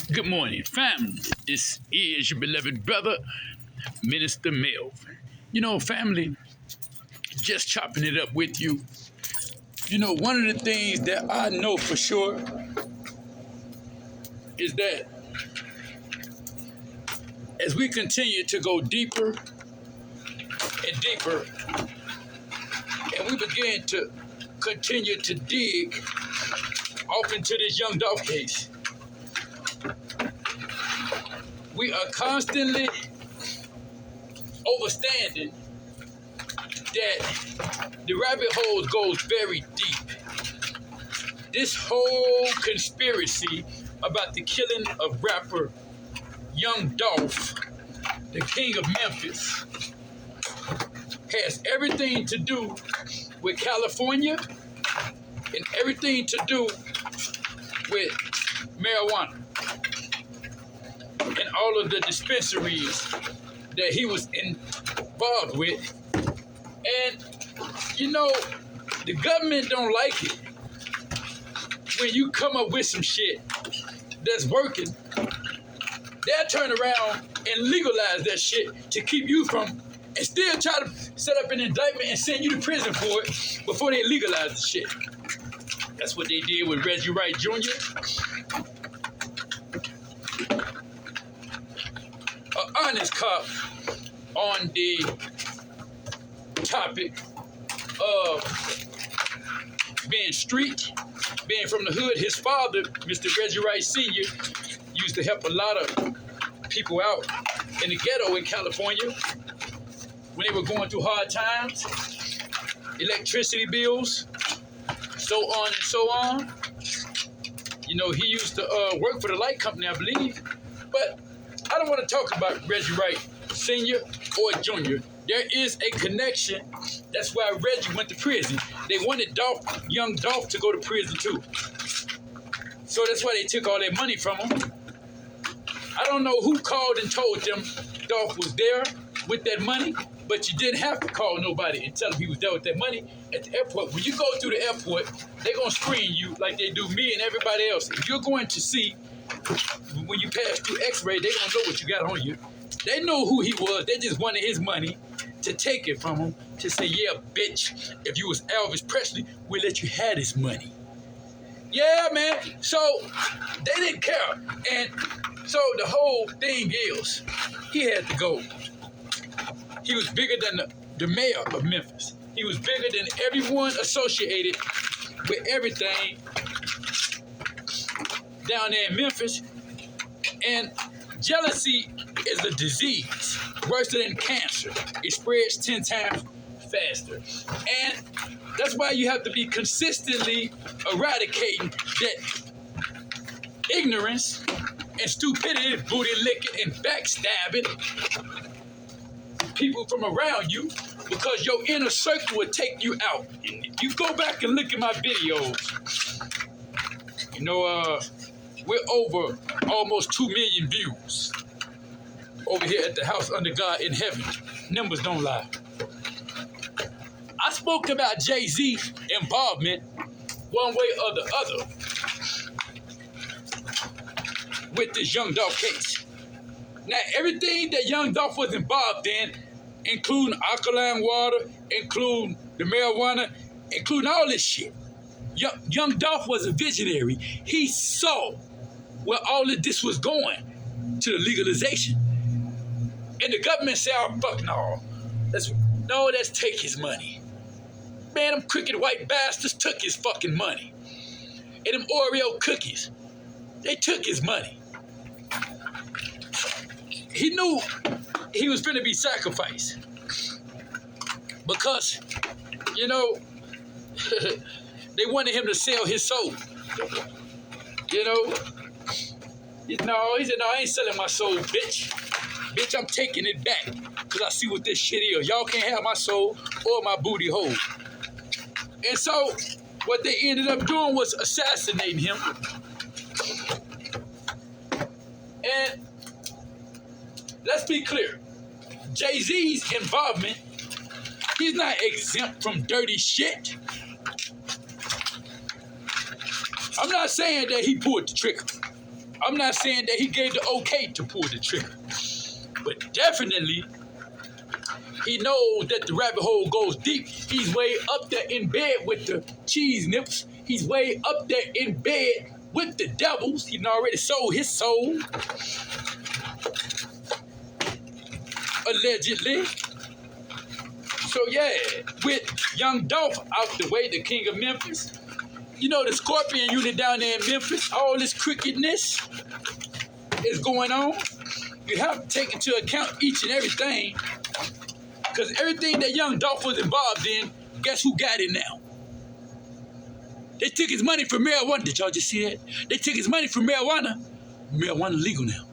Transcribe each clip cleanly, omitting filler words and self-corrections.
Good morning, family. This is your beloved brother, Minister Melvin. Family, just chopping it up with you. One of the things that I know for sure is that as we continue to go deeper and deeper, and we begin to continue to dig off into this young Dolph case, we are constantly understanding that the rabbit hole goes very deep. This whole conspiracy about the killing of rapper young Dolph, the king of Memphis, has everything to do with California and everything to do with marijuana and all of the dispensaries that he was involved with. And, the government don't like it when you come up with some shit that's working. They'll turn around and legalize that shit to keep you from, and still try to set up an indictment and send you to prison for it before they legalize the shit. That's what they did with Reggie Wright Jr. An honest cop on the topic of being street, being from the hood. His father, Mr. Reggie Wright Sr., used to help a lot of people out in the ghetto in California when they were going through hard times, electricity bills, so on and so on. He used to work for the light company, I believe. But I don't want to talk about Reggie Wright Sr. or Jr. There is a connection. That's why Reggie went to prison. They wanted young Dolph to go to prison too. So that's why they took all their money from him. I don't know who called and told them Dolph was there with that money, but you didn't have to call nobody and tell him he was there with that money at the airport. When you go through the airport, they're going to screen you like they do me and everybody else. If you're going to see, when you pass through x-ray, they're going to know what you got on you. They know who he was. They just wanted his money to take it from him, to say, yeah, bitch, if you was Elvis Presley, we'll let you have this money. Yeah, man. So they didn't care. And so the whole thing is, he had to go. He was bigger than the mayor of Memphis. He was bigger than everyone associated with everything down there in Memphis. And jealousy is a disease worse than cancer. It spreads 10 times faster. And that's why you have to be consistently eradicating that ignorance and stupidity, booty licking and backstabbing people from around you, because your inner circle will take you out. And if you go back and look at my videos, we're over almost 2 million views over here at the house under God in heaven. Numbers don't lie. I spoke about Jay-Z's involvement one way or the other with this young Dolph case. Now, everything that young Dolph was involved in, including alkaline water, including the marijuana, including all this shit, young Dolph was a visionary. He saw where all of this was going, to the legalization. And the government said, oh, fuck no. Let's take his money. Man, them crooked white bastards took his fucking money. And them Oreo cookies, they took his money. He knew he was going to be sacrificed. Because, they wanted him to sell his soul. He said, no, I ain't selling my soul, bitch. Bitch, I'm taking it back, because I see what this shit is. Y'all can't have my soul or my booty hole. And so what they ended up doing was assassinating him. And let's be clear. Jay-Z's involvement, he's not exempt from dirty shit. I'm not saying that he pulled the trigger. I'm not saying that he gave the okay to pull the trigger, but definitely he knows that the rabbit hole goes deep. He's way up there in bed with the cheese nips. He's way up there in bed with the devils. He already sold his soul. Allegedly. So yeah, with young Dolph out the way, the king of Memphis. You know, the Scorpion unit down there in Memphis, all this crookedness is going on. You have to take into account each and everything. Because everything that young Dolph was involved in, guess who got it now? They took his money for marijuana. Did y'all just see that? They took his money for marijuana. Marijuana legal now.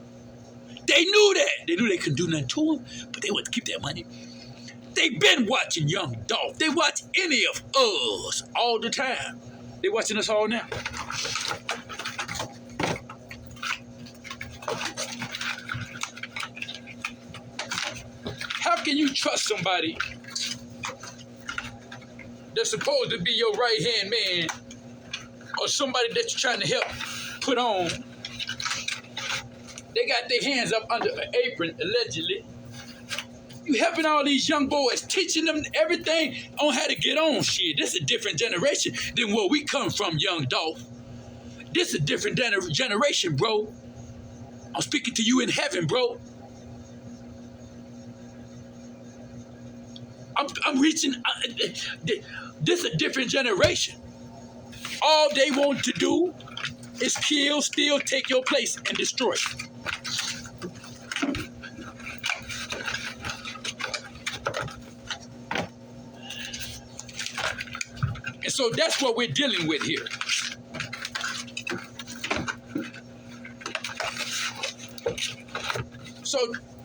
They knew that. They knew they couldn't do nothing to him, but they wanted to keep that money. They've been watching young Dolph. They watch any of us all the time. They watching us all now. How can you trust somebody that's supposed to be your right-hand man or somebody that you're trying to help put on? They got their hands up under an apron, allegedly. You helping all these young boys, teaching them everything on how to get on shit. This is a different generation than where we come from, young Dolph. This is a different generation, bro. I'm speaking to you in heaven, bro. I'm reaching. This is a different generation. All they want to do is kill, steal, take your place, and destroy. And so that's what we're dealing with here.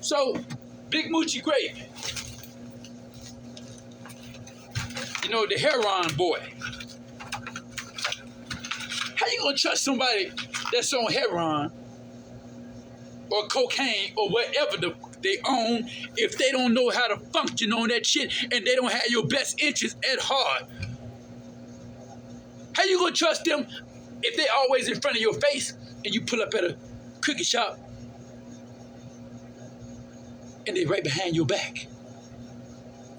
So Big Moochie Gravy, you know, the heroin boy. How you gonna trust somebody that's on heroin or cocaine or whatever they own if they don't know how to function on that shit and they don't have your best interest at heart? How you gonna trust them if they always in front of your face and you pull up at a cookie shop and they right behind your back,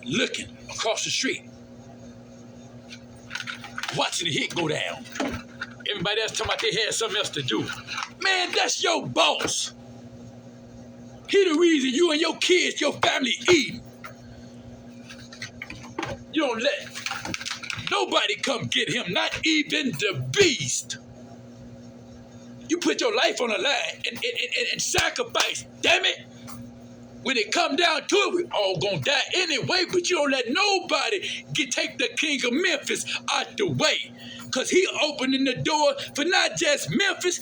looking across the street, watching the hit go down? Everybody else talking about they had something else to do. Man, that's your boss. He the reason you and your kids, your family eating. You don't let nobody come get him, not even the beast. You put your life on the line and sacrifice, damn it. When it come down to it, we all gonna die anyway, but you don't let nobody take the king of Memphis out the way. Because he opening the door for not just Memphis,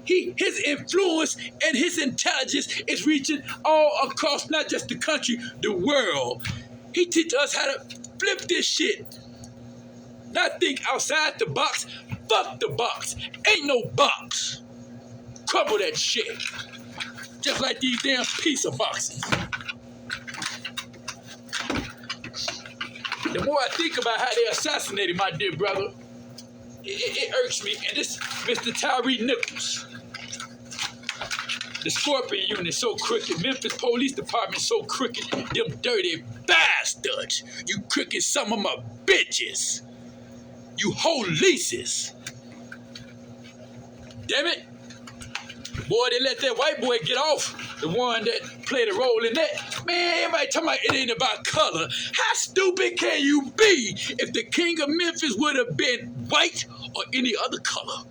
his influence and his intelligence is reaching all across not just the country, the world. He teach us how to flip this shit. Not think outside the box. Fuck the box. Ain't no box. Crumble that shit. Just like these damn pizza boxes. The more I think about how they assassinated my dear brother, it irks me. And this Mr. Tyre Nichols, the Scorpion unit so crooked, Memphis Police Department so crooked, them dirty bastards. You crooked some of my bitches. You whole leases. Damn it. Boy, they let that white boy get off. The one that played a role in that. Man, everybody talking about it ain't about color. How stupid can you be? If the king of Memphis would have been white or any other color,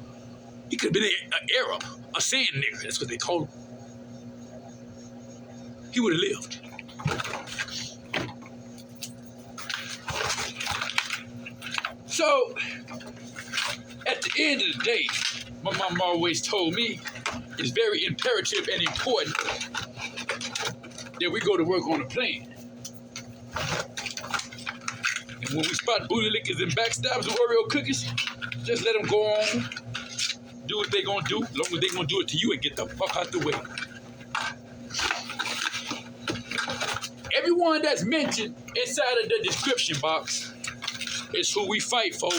he could have been an Arab, a sand nigger. That's what they call him. He would have lived. So, at the end of the day, my mom always told me it's very imperative and important that we go to work on a plan. And when we spot booty lickers and backstabbers and Oreo cookies, just let them go on, do what they gonna do, as long as they gonna do it to you and get the fuck out the way. Everyone that's mentioned inside of the description box It's who we fight for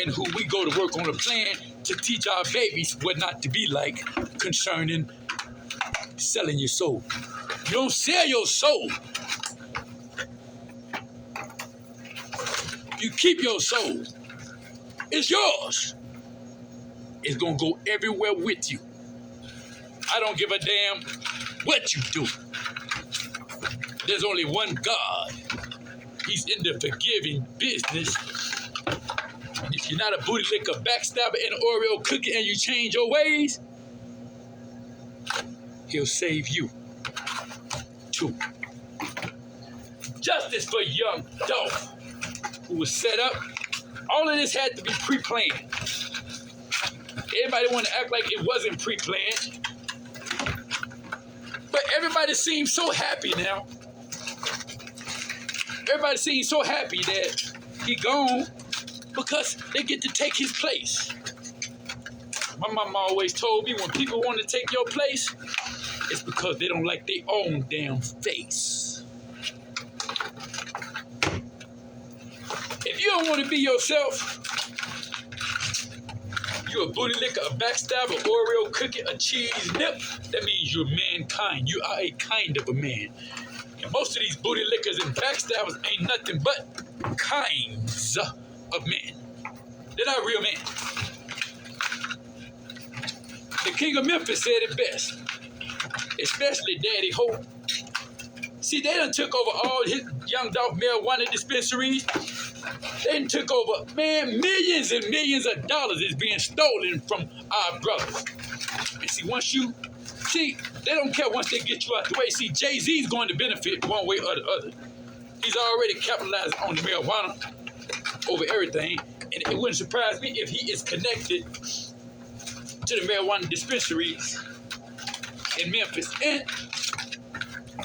and who we go to work on a plan to teach our babies what not to be like concerning selling your soul. You don't sell your soul. You keep your soul. It's yours. It's going to go everywhere with you. I don't give a damn what you do. There's only one God. He's in the forgiving business. And if you're not a booty licker, backstabber, and an Oreo cookie, and you change your ways, he'll save you too. Justice for young Dolph, who was set up. All of this had to be pre-planned. Everybody want to act like it wasn't pre-planned. But everybody seems so happy now. Everybody seems so happy that he gone because they get to take his place. My mama always told me when people want to take your place, it's because they don't like their own damn face. If you don't want to be yourself, you're a booty licker, a backstabber, Oreo cookie, a cheese nip. That means you're mankind. You are a kind of a man. And most of these booty lickers and backstabbers ain't nothing but kinds of men. They're not real men. The king of Memphis said it best, especially Daddy Hope. See, they done took over all his young Dolph marijuana dispensaries. They done took over, man, millions and millions of dollars is being stolen from our brothers. And see, they don't care once they get you out the way. See, Jay-Z's going to benefit one way or the other. He's already capitalizing on the marijuana over everything. And it wouldn't surprise me if he is connected to the marijuana dispensaries in Memphis. And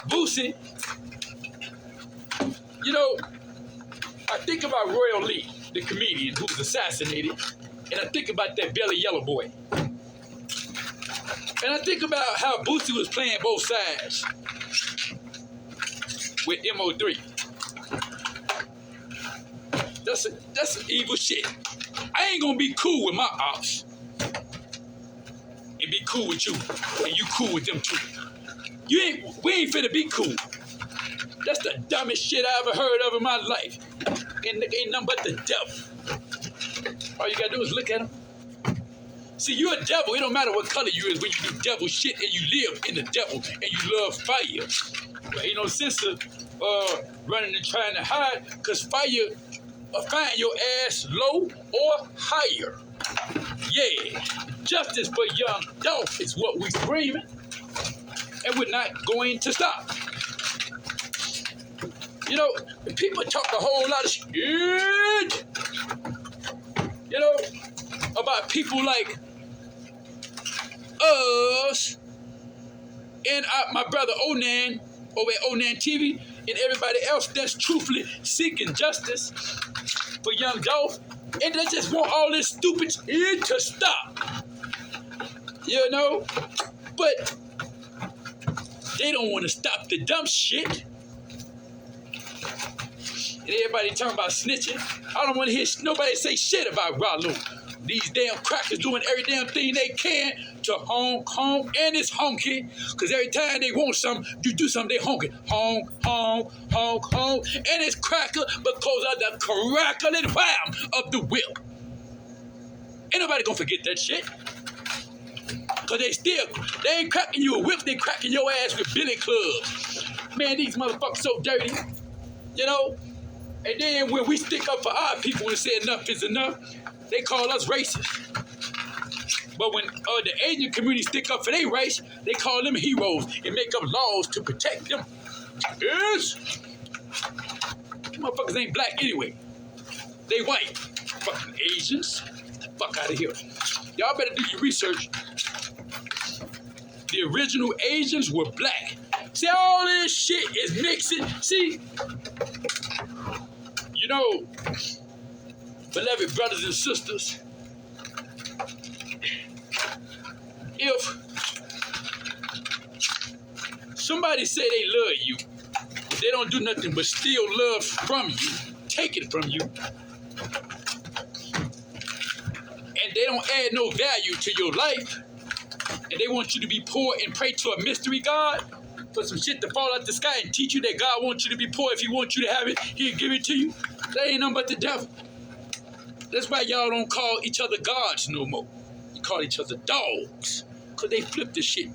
Boosie, you know, I think about Royal Lee, the comedian who was assassinated, and I think about that belly yellow boy. And I think about how Boosie was playing both sides with M03. That's some evil shit. I ain't gonna be cool with my ops and be cool with you, and you cool with them too. We ain't finna be cool. That's the dumbest shit I ever heard of in my life. And ain't nothing but the devil. All you gotta do is look at him. See, you're a devil. It don't matter what color you is when you do devil shit and you live in the devil and you love fire. But ain't no sense of running and trying to hide, because fire will find your ass low or higher. Yeah, justice for young Dolph is what we screaming, and we're not going to stop. You know, people talk a whole lot of shit, you know, about people like us and my brother Onan over at Onan TV and everybody else that's truthfully seeking justice for young Dolph, and they just want all this stupid shit to stop. You know, but they don't want to stop the dumb shit. And everybody talking about snitching. I don't want to hear nobody say shit about Rollo. These damn crackers doing every damn thing they can to honk, and it's honky. Because every time they want something, you do something, they honking. Honk, and it's cracker because of the crackling wham of the whip. Ain't nobody gonna forget that shit. Because they ain't cracking you a whip, they cracking your ass with billy clubs. Man, these motherfuckers so dirty, you know? And then when we stick up for our people and say enough is enough, they call us racist. But when the Asian community stick up for their race, they call them heroes and make up laws to protect them. Yes. Motherfuckers ain't black anyway. They white. Fucking Asians. Fuck out of here. Y'all better do your research. The original Asians were black. See, all this shit is mixing. See, you know, beloved brothers and sisters, if somebody say they love you, they don't do nothing but steal love from you, take it from you, and they don't add no value to your life, and they want you to be poor and pray to a mystery God for some shit to fall out the sky and teach you that God wants you to be poor. If he wants you to have it, he'll give it to you. That ain't nothing but the devil. That's why y'all don't call each other gods no more. You call each other dogs, because they flip the shit.